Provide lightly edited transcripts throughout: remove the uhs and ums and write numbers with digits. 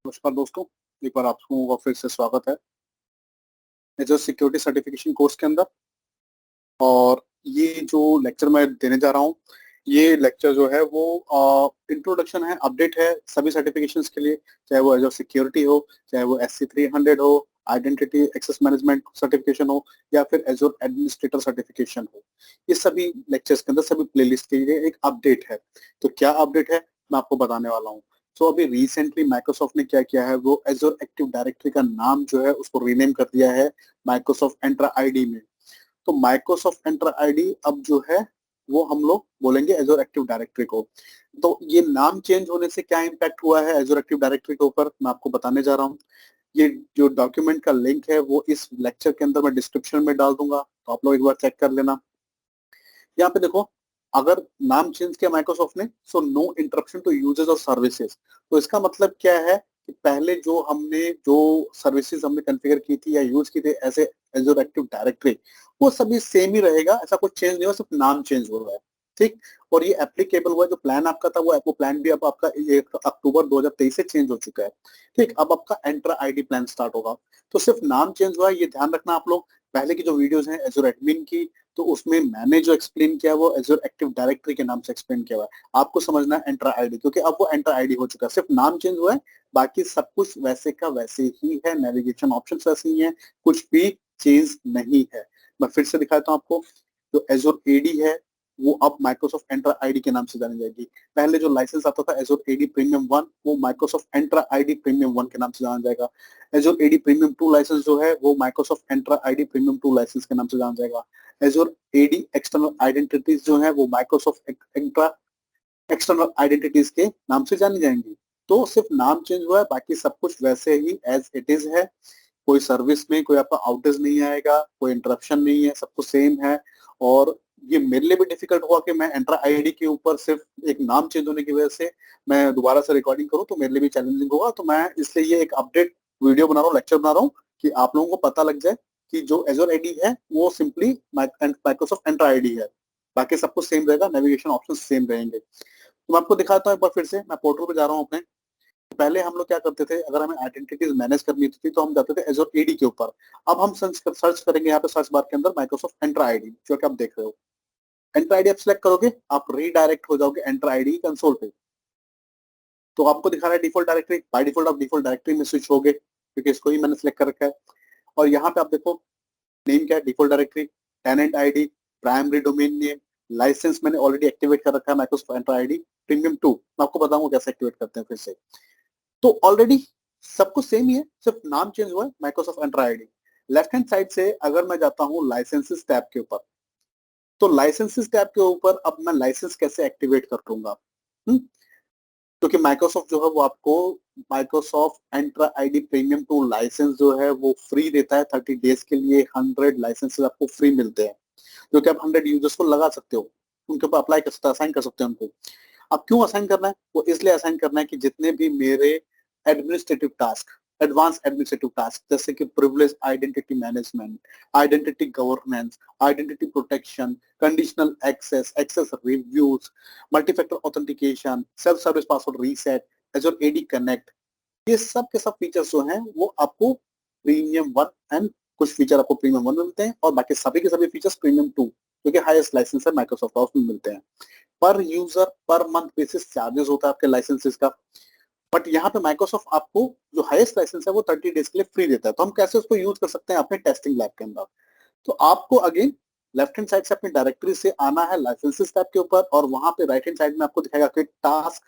नमस्कार दोस्तों, एक बार आप लोगों का फिर से स्वागत है एजर सिक्योरिटी सर्टिफिकेशन कोर्स के अंदर। और ये जो लेक्चर मैं देने जा रहा हूँ, ये लेक्चर जो है वो इंट्रोडक्शन है, अपडेट है सभी सर्टिफिकेशंस के लिए, चाहे वो एजर सिक्योरिटी हो, चाहे वो SC300 हो, आइडेंटिटी एक्सेस मैनेजमेंट सर्टिफिकेशन हो, या फिर एजर एडमिनिस्ट्रेटर सर्टिफिकेशन हो। ये सभी लेक्चर्स के अंदर सभी प्लेलिस्ट के लिए एक अपडेट है। तो क्या अपडेट है, मैं आपको बताने वाला हूँ। तो अभी रिसेंटली माइक्रोसॉफ्ट ने क्या किया है, वो एजर एक्टिव डायरेक्टरी का नाम जो है उसको रीनेम कर दिया है माइक्रोसॉफ्ट एंट्रा आईडी में। तो माइक्रोसॉफ्ट एंटर आईडी अब जो है वो हम लोग बोलेंगे एजोर एक्टिव डायरेक्टरी को। तो ये नाम चेंज होने से क्या इम्पैक्ट हुआ है एजोर एक्टिव डायरेक्टरी के ऊपर, मैं आपको बताने जा रहा हूँ। ये जो डॉक्यूमेंट का लिंक है वो इस लेक्चर के अंदर मैं डिस्क्रिप्शन में डाल दूंगा, तो आप लोग एक बार चेक कर लेना। यहाँ पे देखो, अगर नाम चेंज किया माइक्रोसॉफ्ट ने, so no interruption to users और सर्विसेज। तो इसका मतलब क्या है कि पहले जो सर्विसेज हमने कॉन्फ़िगर की थी या यूज की थी एज एजोर एक्टिव डायरेक्टरी, वो सभी सेम ही रहेगा, ऐसा कुछ चेंज नहीं हुआ, सिर्फ नाम चेंज हो रहा है। ठीक। और ये एप्लीकेबल हुआ है, जो प्लान आपका था वो प्लान भी अब आपका 1 अक्टूबर 2023 से चेंज हो चुका है। ठीक, अब आपका एंट्रा आईडी प्लान स्टार्ट होगा। तो सिर्फ नाम चेंज हुआ है, ये ध्यान रखना आप लोग। पहले की जो वीडियोस हैं एजोर एडमिन की, तो उसमें मैंने जो एक्सप्लेन किया वो एजोर एक्टिव डायरेक्टरी के नाम से एक्सप्लेन किया हुआ है। आपको समझना है एंट्रा आईडी, क्योंकि अब वो एंट्रा आईडी हो चुका है, सिर्फ नाम चेंज हुआ है, बाकी सब कुछ वैसे का वैसे ही है, नेविगेशन ऑप्शंस वैसे ही हैं, कुछ भी चेंज नहीं है। मैं फिर से दिखाता हूँ आपको। जो एजोर एडी है वो अब माइक्रोसॉफ्ट एंट्रा आईडी के नाम से जानी जाएगी। पहले जो लाइसेंस आता था एजोर एडी प्रीमियम 1, वो माइक्रोसॉफ्ट एंट्रा आईडी प्रीमियम 1 के नाम से जाना जाएगा। एजोर एडी प्रीमियम 2 लाइसेंस जो है वो Microsoft Entra ID premium 2 licence के नाम से जाना जाएगा। एजोर एडी एक्सटर्नल आइडेंटिटीज जो है वो माइक्रोसॉफ्ट एंट्रा एक्सटर्नल आइडेंटिटीज के नाम से जानी जाएंगी। तो सिर्फ नाम चेंज हुआ है, बाकी सब कुछ वैसे ही एज इट इज है। कोई सर्विस में कोई आपका आउटेज नहीं आएगा, कोई इंटरप्शन नहीं है, सब कुछ सेम है। और ये मेरे लिए भी डिफिकल्ट हुआ कि मैं एंट्रा आईडी के ऊपर सिर्फ एक नाम चेंज होने की वजह से मैं दोबारा से रिकॉर्डिंग करूं, तो मेरे लिए भी चैलेंजिंग होगा। तो मैं इसलिए ये एक अपडेट वीडियो बना रहा हूँ, लेक्चर बना रहा हूँ, कि आप लोगों को पता लग जाए कि जो एजोर आईडी है वो सिंपली माइक्रोसॉफ्ट एंट्रा आईडी है, बाकी सब कुछ सेम रहेगा, नेविगेशन ऑप्शन सेम रहेंगे। तो मैं आपको दिखाता हूँ एक बार फिर से। मैं पोर्टल पे जा रहा हूँ अपने। पहले हम लोग क्या करते थे, अगर हमें आइडेंटिटीज मैनेज करनी थी तो हम जाते थे एजोर एडी के ऊपर। अब हम सर्च करेंगे यहाँ पे सर्च बार के अंदर माइक्रोसॉफ्ट एंट्रा आईडी, जो कि आप देख रहे हो। एंट्रा आईडी आप सिलेक्ट करोगे, आप रीडायरेक्ट हो जाओगे एंट्रा आईडी कंसोल पे। तो आपको दिखा रहा है डिफॉल्ट डायरेक्टरी, बाय डिफॉल्ट आप डिफॉल्ट डायरेक्टरी में स्विच होगे, क्योंकि इसको ही मैंने सिलेक्ट कर रखा है। और यहाँ पे आप देखो, नेम क्या है, default directory, tenant ID, primary domain name, licence मैंने ऑलरेडी एक्टिवेट कर रखा है माइक्रोसॉफ्ट एंट्रा आईडी प्रीमियम 2। मैं आपको बताऊंगा कैसे एक्टिवेट करते हैं फिर से। तो ऑलरेडी सब कुछ सेम ही है, सिर्फ नाम चेंज हुआ है, Microsoft Entra ID. Left hand side से अगर मैं जाता हूँ लाइसेंसेस टैब के ऊपर, तो लाइसेंसेस टैब के ऊपर अब मैं लाइसेंस कैसे एक्टिवेट कर दूंगा। क्योंकि माइक्रोसॉफ्ट जो है वो आपको Microsoft Entra ID premium 2 licence जो है वो फ्री देता है 30 डेज के लिए। 100 लाइसेंसेस आपको फ्री मिलते हैं, जो कि आप 100 यूजर्स को लगा सकते हो, उनके ऊपर अप्लाई कर सकते हो, असाइन कर सकते हो उनको। अब क्यों असाइन करना है, वो इसलिए असाइन करना है कि जितने भी मेरे administrative task, advance administrative task, जैसे कि privilege identity management, identity governance, identity protection, conditional access, access reviews, multifactor authentication, self service password reset, Azure AD connect, ये सब के सब फीचर्स जो हैं वो आपको प्रीमियम 1 एंड कुछ फीचर आपको प्रीमियम 1 में मिलते हैं, और बाकी सभी के सभी फीचर्स प्रीमियम 2, जो कि हाईएस्ट लाइसेंस है माइक्रोसॉफ्ट का, उसमें मिलते हैं। पर user per month basis charges होता है आपके लाइसेंसेस का। बट यहाँ पे माइक्रोसॉफ्ट आपको जो हाईएस्ट लाइसेंस है वो 30 डेज के लिए फ्री देता है। तो हम कैसे उसको यूज कर सकते हैं अपने टेस्टिंग लैब के अंदर। तो आपको अगेन लेफ्ट हैंड साइड से अपनी डायरेक्टरी से आना है लाइसेंसेस टैब के ऊपर, और वहां पे राइट हैंड साइड में आपको दिखाएगा quick task.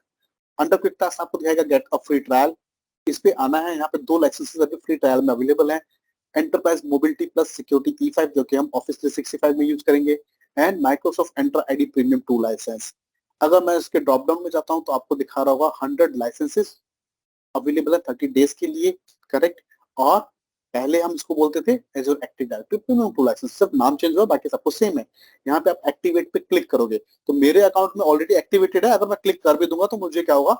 Under quick task आपको दिखाएगा गेट अ फ्री ट्रायल, इस पे आना है। यहाँ पे 2 लाइसेंसेस अभी फ्री ट्रायल में अवेलेबल है, enterprise mobility plus security E5, जो कि हम ऑफिस 365 में यूज करेंगे, and Microsoft Entra ID premium 2 license. अगर मैं इसके ड्रॉप डाउन में जाता हूँ तो आपको दिखा रहा होगा 100 लाइसेंसेस अवेलेबल है 30 डेज के लिए, करेक्ट। और पहले हम इसको बोलते थे Azure active directory premium 2 licence, सिर्फ नाम चेंज हुआ, बाकी सब कुछ सेम है। यहाँ पे आप एक्टिवेट पे क्लिक करोगे तो मेरे अकाउंट में ऑलरेडी एक्टिवेटेड है, अगर मैं क्लिक कर भी दूंगा तो मुझे क्या होगा,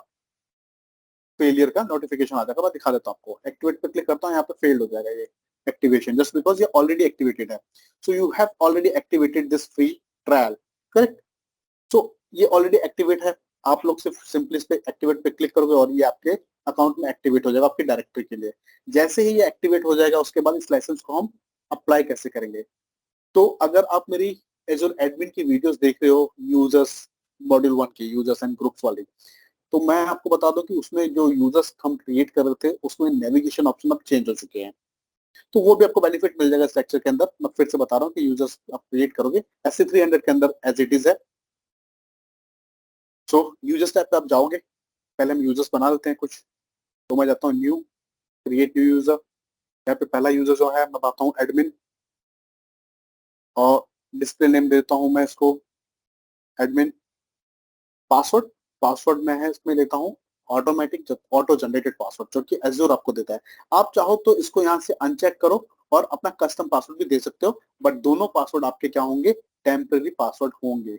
फेलियर का नोटिफिकेशन आ जाएगा। मैं दिखा देता हूँ आपको, एक्टिवेट पे क्लिक करता हूँ, यहाँ पे फेल्ड हो जाएगा ये एक्टिवेशन, जस्ट बिकॉज ये ऑलरेडी एक्टिवेटेड है। So you have already activated this free trial, correct. So ये ऑलरेडी एक्टिवेट है, आप लोग सिर्फ सिंपली इस पे एक्टिवेट पे क्लिक करोगे और ये आपके अकाउंट में एक्टिवेट हो जाएगा आपकी डायरेक्टरी के लिए। जैसे ही ये एक्टिवेट हो जाएगा उसके बाद इस लाइसेंस को हम अप्लाई कैसे करेंगे। तो अगर आप मेरी एजर एडमिन की वीडियोस देख रहे हो यूजर्स मॉड्यूल 1 की, यूजर्स एंड ग्रुप्स वाली, तो मैं आपको बता दूं कि उसमें जो यूजर्स हम क्रिएट कर रहे थे उसमें नेविगेशन ऑप्शन अब चेंज हो चुके हैं। तो वो भी आपको बेनिफिट मिल जाएगा इस लेक्चर के अंदर। मैं फिर से बता रहा हूँ कि यूजर्स आप क्रिएट करोगे SC300 के अंदर एज इट इज है। सो यूजर्स टैब पे आप जाओगे, पहले हम यूजर्स बना लेते हैं कुछ। तो मैं जाता हूँ न्यू, क्रिएट न्यू यूजर। यहाँ पे पहला यूजर जो है मैं बताता हूँ एडमिन, और डिस्प्ले नेम देता हूँ मैं इसको एडमिन। पासवर्ड, पासवर्ड में है इसमें लेता हूँ ऑटोमेटिक ऑटो जनरेटेड पासवर्ड, जो कि एज्योर आपको देता है। आप चाहो तो इसको यहाँ से अनचेक करो और अपना कस्टम पासवर्ड भी दे सकते हो, बट दोनों पासवर्ड आपके क्या होंगे, टेम्परेरी पासवर्ड होंगे।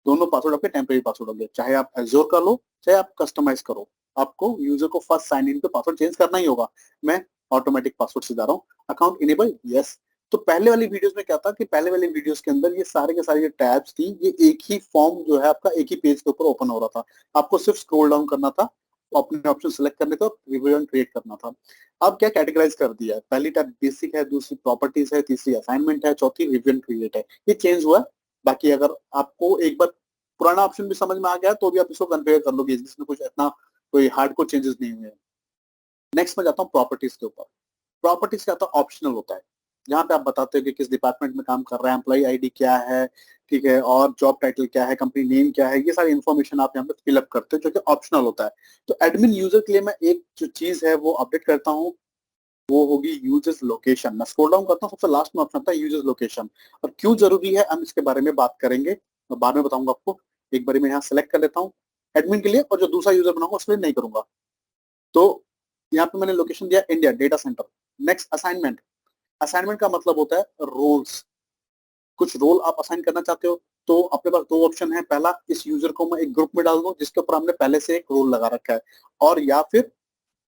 दोनों पासवर्ड आपके टेम्परेरी पासवर्ड होंगे, चाहे आप एज्योर कर लो चाहे आप कस्टमाइज करो। आपको यूजर को फर्स्ट साइन इन पे पासवर्ड चेंज करना ही होगा। मैं ऑटोमेटिक पासवर्ड से जा रहा हूँ। Account enable, yes. तो पहले वाली वीडियोस में क्या था कि पहले वाली वीडियोस के अंदर ये सारे के सारे टैब्स थी, ये एक ही फॉर्म जो है आपका एक ही पेज के ऊपर ओपन हो रहा था। आपको सिर्फ स्क्रॉल डाउन करना था, अपने ऑप्शन सेलेक्ट करने थे और रिव्यू एंड क्रिएट करना था। अब क्या कैटेगराइज कर दिया है, पहली टैब बेसिक है, दूसरी प्रॉपर्टीज है, तीसरी असाइनमेंट है, चौथी रिव्यू एंड क्रिएट है। ये चेंज हुआ है। बाकी अगर आपको एक बार पुराना ऑप्शन भी समझ में आ गया तो भी आप इसको कन्फिगर कर लोगे, इसमें कुछ इतना कोई हार्डकोर चेंजेस नहीं हुए। नेक्स्ट में जाता हूँ प्रॉपर्टीज के ऊपर। प्रॉपर्टीज क्या होता है, ऑप्शनल होता है, जहाँ पे आप बताते हो कि किस डिपार्टमेंट में काम कर रहा है, एम्प्लॉय आईडी क्या है, ठीक है, और जॉब टाइटल क्या है, कंपनी नेम क्या है, ये सारी इन्फॉर्मेशन आप यहाँ पे फिलअप करते हो, जो कि ऑप्शनल होता है। तो एडमिन यूजर के लिए मैं एक जो चीज है वो अपडेट करता हूँ, वो होगी यूजर्स लोकेशन। मैं स्क्रॉल डाउन करता हूँ, सबसे लास्ट में ऑप्शन आता है यूजर्स लोकेशन। और क्यों जरूरी है हम इसके बारे में बात करेंगे, मैं बाद में बताऊंगा आपको। एक बार मैं यहाँ सेलेक्ट कर लेता हूँ एडमिन के लिए, और जो दूसरा यूजर बनाऊंगा उसके लिए नहीं करूंगा। तो यहाँ पे मैंने लोकेशन दिया India data centre. Next assignment. Assignment का मतलब होता है रोल्स। कुछ रोल आप असाइन करना चाहते हो, तो अपने पास दो ऑप्शन है। पहला, इस यूजर को मैं एक ग्रुप में डाल दूं जिसके ऊपर हमने पहले से एक रोल लगा रखा है, और या फिर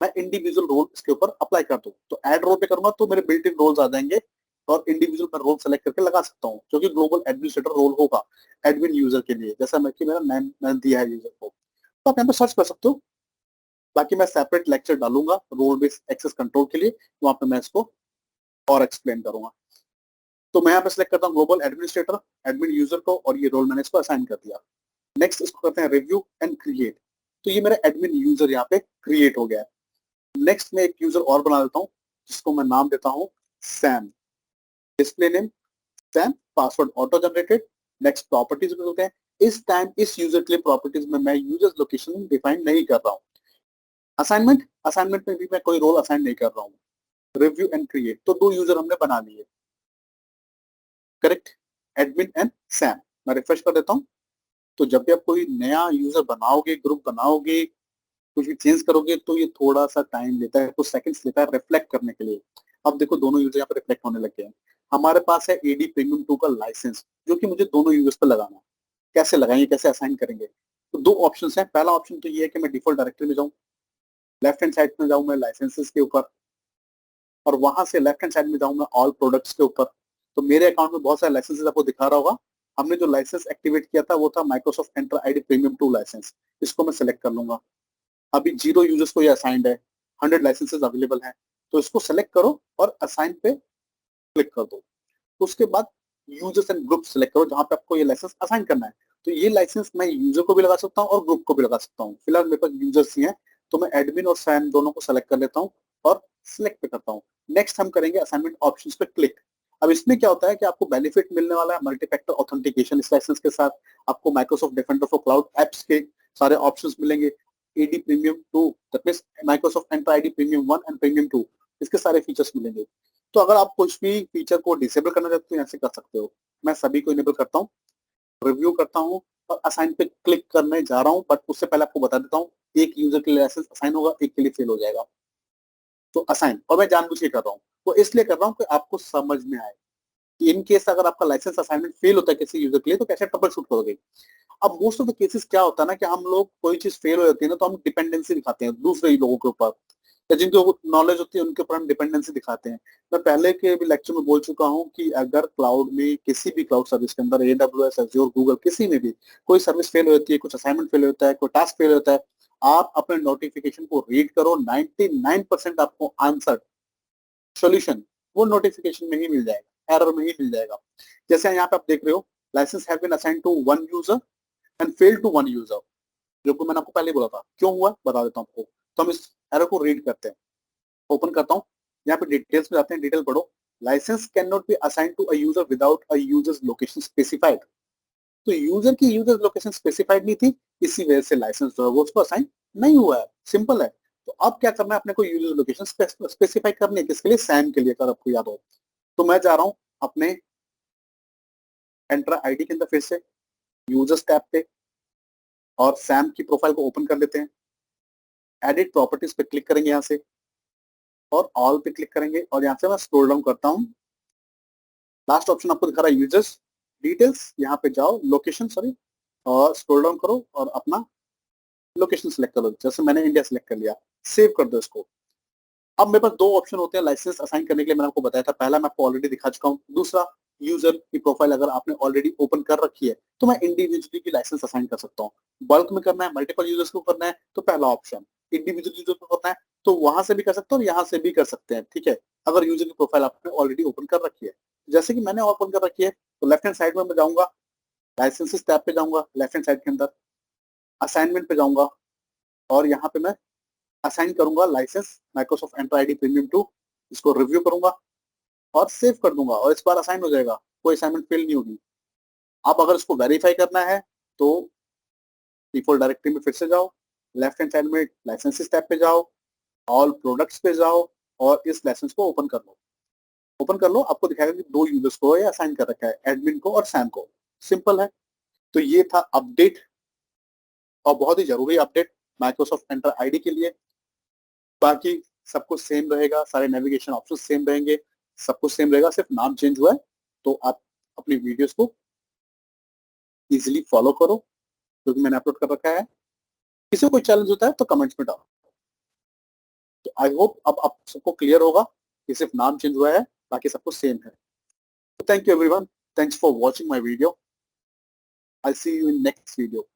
मैं इंडिविजुअल रोल इसके ऊपर अप्लाई कर दूं। तो ऐड रोल पे करूंगा तो मेरे बिल्ट इन रोल्स आ जाएंगे, और इंडिविजुअल मैं रोल सेलेक्ट करके लगा सकता हूँ, जो कि ग्लोबल एडमिनिस्ट्रेटर रोल होगा एडमिन यूजर के लिए, जैसा मैं कि मेरा नाम मैंने दिया है यूजर को। तो आप यहाँ पे सर्च कर सकते हो। बाकी मैं सेपरेट लेक्चर डालूंगा रोल बेस्ड एक्सेस कंट्रोल के लिए, वहां पे मैं इसको और एक्सप्लेन करूंगा। तो मैं यहाँ पे सिलेक्ट करता हूँ ग्लोबल एडमिनिस्ट्रेटर, एडमिन यूजर को, और ये रोल मैंने इसको असाइन कर दिया। नेक्स्ट इसको करते हैं रिव्यू एंड क्रिएट। तो ये मेरा एडमिन यूजर यहाँ पे क्रिएट हो गया है। नेक्स्ट मैं एक यूजर और बना देता हूँ जिसको मैं नाम देता हूँ Sam. Display name Sam, password auto generated. Next properties में होते हैं। इस टाइम इस यूजर के लिए प्रॉपर्टीज में मैं यूजर लोकेशन डिफाइन नहीं कर रहा हूँ। असाइनमेंट, असाइनमेंट में भी मैं कोई रोल असाइन नहीं कर रहा हूँ। रिव्यू एंड क्रिएट, तो दो यूजर हमने बना लिए, करेक्ट, एडमिन एंड सैम। मैं रिफ्रेश कर देता हूँ। तो जब भी आप कोई नया यूजर बनाओगे, ग्रुप बनाओगे, कुछ भी चेंज करोगे, तो ये थोड़ा सा टाइम लेता है, कुछ सेकंड्स लेता है रिफ्लेक्ट करने के लिए। अब देखो दोनों यूजर यहाँ पे रिफ्लेक्ट होने लग गए हैं। हमारे पास है एडी प्रीमियम 2 का लाइसेंस, जो कि मुझे दोनों यूजर्स पे लगाना है। कैसे लगाएंगे, कैसे असाइन करेंगे। तो दो ऑप्शन है। पहला ऑप्शन तो ये है कि मैं डिफॉल्ट डायरेक्टरी में जाऊँ, लेफ्ट हैंड साइड में जाऊँ मैं लाइसेंसेस के ऊपर, और वहां से लेफ्ट हैंड साइड में जाऊंगा ऑल प्रोडक्ट्स के ऊपर। तो मेरे अकाउंट में बहुत सारे लाइसेंसेस आपको दिखा रहा होगा। हमने जो लाइसेंस एक्टिवेट किया था वो था Microsoft Entra ID premium 2 licence. इसको मैं सिलेक्ट कर लूंगा। अभी 0 यूजर्स को ये असाइंड है, 100 लाइसेंसेस अवेलेबल हैं। तो इसको सेलेक्ट करो और असाइन पे क्लिक कर दो। उसके बाद यूजर्स एंड ग्रुप सेलेक्ट करो, जहां पे आपको ये लाइसेंस असाइन करना है। तो ये लाइसेंस मैं यूजर को भी लगा सकता हूँ और ग्रुप को भी लगा सकता हूँ। फिलहाल मेरे पास यूजर्स ही हैं, तो मैं एडमिन और सैम दोनों को सेलेक्ट कर लेता हूँ और सिलेक्ट पे करता हूँ। नेक्स्ट हम करेंगे असाइनमेंट ऑप्शंस पे क्लिक। अब इसमें क्या होता है कि आपको बेनिफिट मिलने वाला है मल्टी फैक्टर ऑथेंटिकेशन इस लाइसेंस के साथ। आपको Microsoft Defender for Cloud apps के सारे ऑप्शंस मिलेंगे। AD premium 2, that means Microsoft Entra ID premium 1 and premium 2, इसके सारे फीचर्स मिलेंगे। तो अगर आप कुछ भी फीचर को डिसेबल करना चाहते हो ऐसे कर सकते हो। मैं सभी को इनेबल करता हूँ, रिव्यू करता हूँ और असाइन पे क्लिक करने जा रहा हूँ। बट उससे पहले आपको बता देता हूँ, एक यूजर के लिए लाइसेंस असाइन होगा, एक के लिए फेल हो जाएगा। तो असाइन, और मैं जानबूझ के कर रहा हूँ, वो इसलिए कर रहा हूँ कि आपको समझ में आए कि इन केस अगर आपका लाइसेंस असाइनमेंट फेल होता है किसी यूजर के लिए तो कैसे ट्रबल शूट करोगे। अब मोस्ट ऑफ द केसेस क्या होता है ना कि हम लोग कोई चीज फेल हो जाती है ना तो हम डिपेंडेंसी दिखाते हैं दूसरे लोगों के ऊपर, या जिनको नॉलेज होती है उनके ऊपर हम डिपेंडेंसी दिखाते हैं। मैं पहले के भी लेक्चर में बोल चुका हूँ कि अगर क्लाउड में किसी भी क्लाउड सर्विस के अंदर AWS, Azure, गूगल, किसी में भी कोई सर्विस फेल हो जाती है, कुछ असाइनमेंट फेल होता है, कोई टास्क फेल होता है, आप अपने नोटिफिकेशन को रीड करो, 99% आपको आंसर सॉल्यूशन वो नोटिफिकेशन में ही मिल जाएगा, एरर में ही मिल जाएगा। जैसे यहाँ पे आप देख रहे हो, licence have been assigned to one user and failed to one user, जो कि मैंने आपको पहले बोला था। क्यों हुआ बता देता हूँ आपको। तो हम इस एरर को रीड करते हैं, ओपन करता हूँ, यहाँ पे डिटेल्स में जाते हैं, डिटेल पढ़ो। Licence can not be assigned to a user without a users location specified. तो यूजर की यूजर लोकेशन स्पेसिफाइड नहीं थी, इसी वजह से लाइसेंस जो है वो उसको असाइन नहीं हुआ है। सिंपल है। तो अब क्या करना है, अपने को यूजर लोकेशन स्पेसिफाई करनी है, किसके लिए, सैम के लिए, अगर आपको याद हो। तो मैं जा रहा हूँ अपने एंटर आईडी के अंदर, फिर से यूजर्स टैब पे, और सैम की प्रोफाइल को ओपन कर लेते हैं। एडिट प्रॉपर्टीज पे क्लिक करेंगे यहाँ से, और ऑल पे क्लिक करेंगे, और यहाँ से मैं स्क्रॉल डाउन करता हूँ। लास्ट ऑप्शन आपको दिखा रहा है यूजर्स डिटेल्स, यहाँ पे जाओ, लोकेशन सॉरी, और स्क्रॉल डाउन करो और अपना लोकेशन सिलेक्ट करो। जैसे मैंने इंडिया सिलेक्ट कर लिया, सेव कर दो इसको। अब मेरे पास दो ऑप्शन होते हैं लाइसेंस असाइन करने के लिए, मैंने आपको बताया था। पहला मैं आपको ऑलरेडी दिखा चुका हूँ। दूसरा, यूजर की प्रोफाइल अगर आपने ऑलरेडी ओपन कर रखी है तो मैं इंडिविजुअली की लाइसेंस असाइन कर सकता हूँ। बल्क में करना है, मल्टीपल यूजर्स को करना है, तो पहला ऑप्शन। इंडिविजुअल यूजर को करना है तो वहां से भी कर सकते हैं और यहाँ से भी कर सकते हैं, ठीक है, अगर यूजर की प्रोफाइल आपने ऑलरेडी ओपन कर रखी है। जैसे कि मैंने ओपन कर रखी है, तो लेफ्ट हैंड साइड में मैं जाऊंगा, लाइसेंसेस टैब पे जाऊंगा, लेफ्ट हैंड साइड के अंदर असाइनमेंट पे जाऊंगा, और यहाँ पे मैं असाइन करूंगा licence Microsoft Entra ID premium 2। इसको रिव्यू करूंगा और सेव कर दूंगा, और इस बार असाइन हो जाएगा, कोई असाइनमेंट फेल नहीं होगी। आप अगर इसको वेरीफाई करना है तो डिफॉल्ट डायरेक्टरी में फिर से जाओ, लेफ्ट हैंड साइड में लाइसेंसेस टैब पे जाओ, ऑल प्रोडक्ट्स पे जाओ, और इस लाइसेंस को ओपन कर लो। ओपन कर लो, आपको दिखाएगा कि दो यूजर्स को ये असाइन कर रखा है, एडमिन को और सैम को। सिंपल है। तो ये था अपडेट, और बहुत ही जरूरी अपडेट माइक्रोसॉफ्ट एंटर आईडी के लिए। बाकी सब कुछ सेम रहेगा, सारे नेविगेशन ऑप्शन सेम रहेंगे, सब कुछ सेम रहेगा, सिर्फ नाम चेंज हुआ है। तो आप अपनी वीडियोस को इजीली फॉलो करो, क्योंकि मैंने अपलोड कर रखा है। किसी को कोई चैलेंज होता है तो कमेंट्स में डालो। तो आई होप अब आप सबको क्लियर होगा कि सिर्फ नाम चेंज हुआ है, बाकी सब कुछ सेम है। Thank you everyone, thanks for watching my video. I see you in next video.